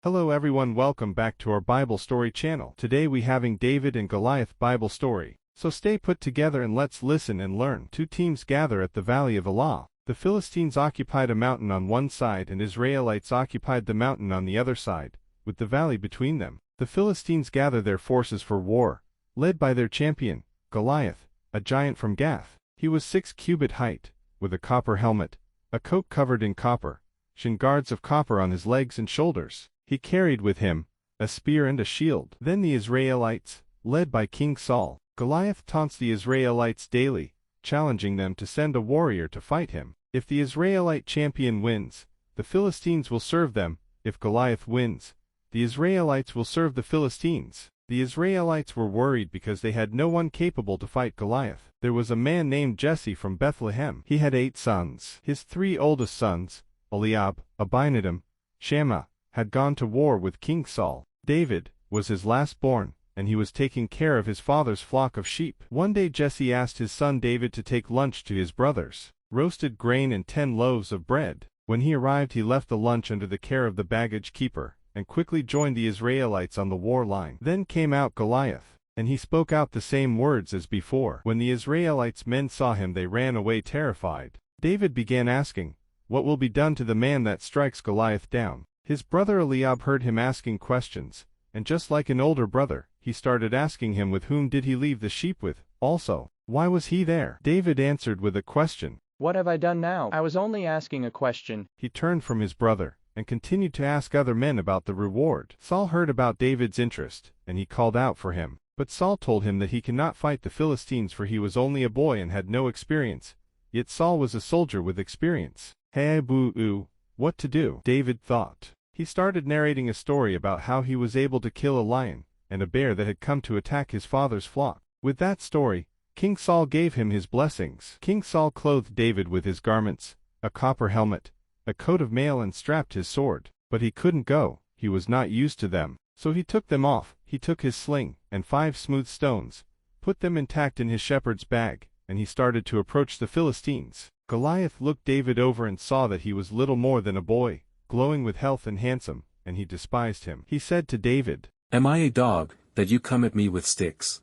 Hello everyone, welcome back to our Bible story channel. Today we having David and Goliath Bible story. So stay put together and let's listen and learn. Two teams gather at the valley of Elah. The Philistines occupied a mountain on one side and Israelites occupied the mountain on the other side, with the valley between them. The Philistines gather their forces for war, led by their champion, Goliath, a giant from Gath. He was 6 cubit height, with a copper helmet, a coat covered in copper, shin guards of copper on his legs and shoulders. He carried with him a spear and a shield. Then the Israelites, led by King Saul. Goliath taunts the Israelites daily, challenging them to send a warrior to fight him. If the Israelite champion wins, the Philistines will serve them. If Goliath wins, the Israelites will serve the Philistines. The Israelites were worried because they had no one capable to fight Goliath. There was a man named Jesse from Bethlehem. He had 8 sons. His 3 oldest sons, Eliab, Abinadab, Shammah, had gone to war with King Saul. David was his last born, and he was taking care of his father's flock of sheep. One day Jesse asked his son David to take lunch to his brothers, roasted grain and 10 loaves of bread. When he arrived he left the lunch under the care of the baggage keeper, and quickly joined the Israelites on the war line. Then came out Goliath, and he spoke out the same words as before. When the Israelites' men saw him they ran away terrified. David began asking, "What will be done to the man that strikes Goliath down?" His brother Eliab heard him asking questions, and just like an older brother, he started asking him with whom did he leave the sheep with, also, why was he there? David answered with a question. "What have I done now? I was only asking a question." He turned from his brother, and continued to ask other men about the reward. Saul heard about David's interest, and he called out for him. But Saul told him that he cannot fight the Philistines for he was only a boy and had no experience. Yet Saul was a soldier with experience. Hey boo-oo, what to do? David thought. He started narrating a story about how he was able to kill a lion and a bear that had come to attack his father's flock. With that story, King Saul gave him his blessings. King Saul clothed David with his garments, a copper helmet, a coat of mail and strapped his sword. But he couldn't go, he was not used to them. So he took them off. He took his sling and 5 smooth stones, put them intact in his shepherd's bag, and he started to approach the Philistines. Goliath looked David over and saw that he was little more than a boy, glowing with health and handsome, and he despised him. He said to David, "Am I a dog, that you come at me with sticks?"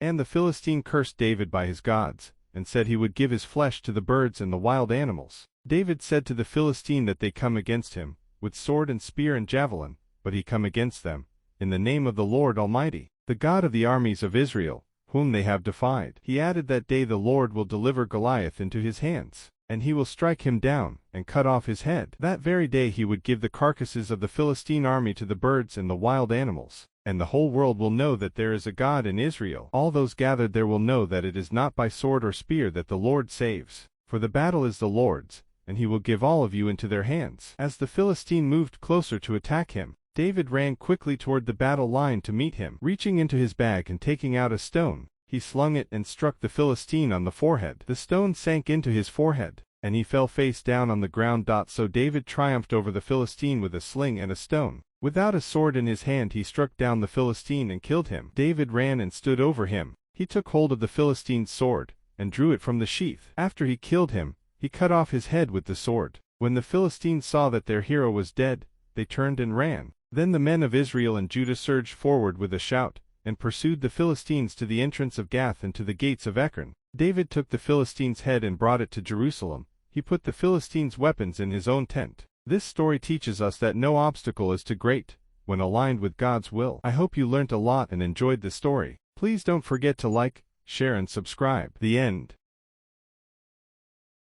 And the Philistine cursed David by his gods, and said he would give his flesh to the birds and the wild animals. David said to the Philistine that they come against him, with sword and spear and javelin, but he come against them, in the name of the Lord Almighty, the God of the armies of Israel, whom they have defied. He added that day the Lord will deliver Goliath into his hands, and he will strike him down, and cut off his head. That very day he would give the carcasses of the Philistine army to the birds and the wild animals, and the whole world will know that there is a God in Israel. All those gathered there will know that it is not by sword or spear that the Lord saves, for the battle is the Lord's, and he will give all of you into their hands. As the Philistine moved closer to attack him, David ran quickly toward the battle line to meet him. Reaching into his bag and taking out a stone, he slung it and struck the Philistine on the forehead. The stone sank into his forehead, and he fell face down on the ground. So David triumphed over the Philistine with a sling and a stone. Without a sword in his hand he struck down the Philistine and killed him. David ran and stood over him. He took hold of the Philistine's sword, and drew it from the sheath. After he killed him, he cut off his head with the sword. When the Philistines saw that their hero was dead, they turned and ran. Then the men of Israel and Judah surged forward with a shout, and pursued the Philistines to the entrance of Gath and to the gates of Ekron. David took the Philistine's head and brought it to Jerusalem. He put the Philistines' weapons in his own tent. This story teaches us that no obstacle is too great when aligned with God's will. I hope you learnt a lot and enjoyed the story. Please don't forget to like, share and subscribe. The end.